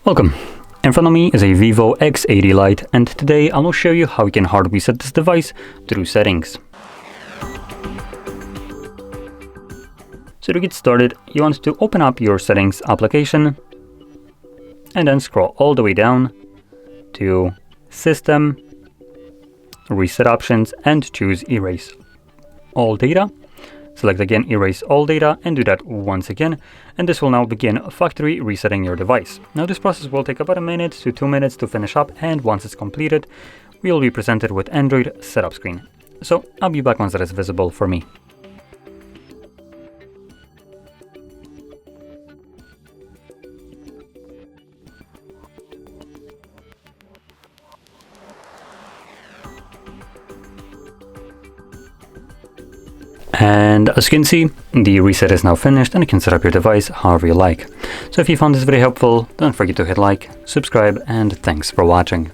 Welcome. In front of me is a VIVO X80 Lite, and today I will show you how you can hard reset this device through settings. So to get started, you want to open up your settings application and then scroll all the way down to System, Reset Options, and choose Erase All Data. Select again Erase All Data and do that once again, and this will now begin factory resetting your device. Now this process will take about 1 minute to 2 minutes to finish up, and once it's completed, we will be presented with Android setup screen. So I'll be back once that is visible for me. And as you can see, the reset is now finished and you can set up your device however you like. So if you found this video helpful, don't forget to hit like, subscribe, and thanks for watching.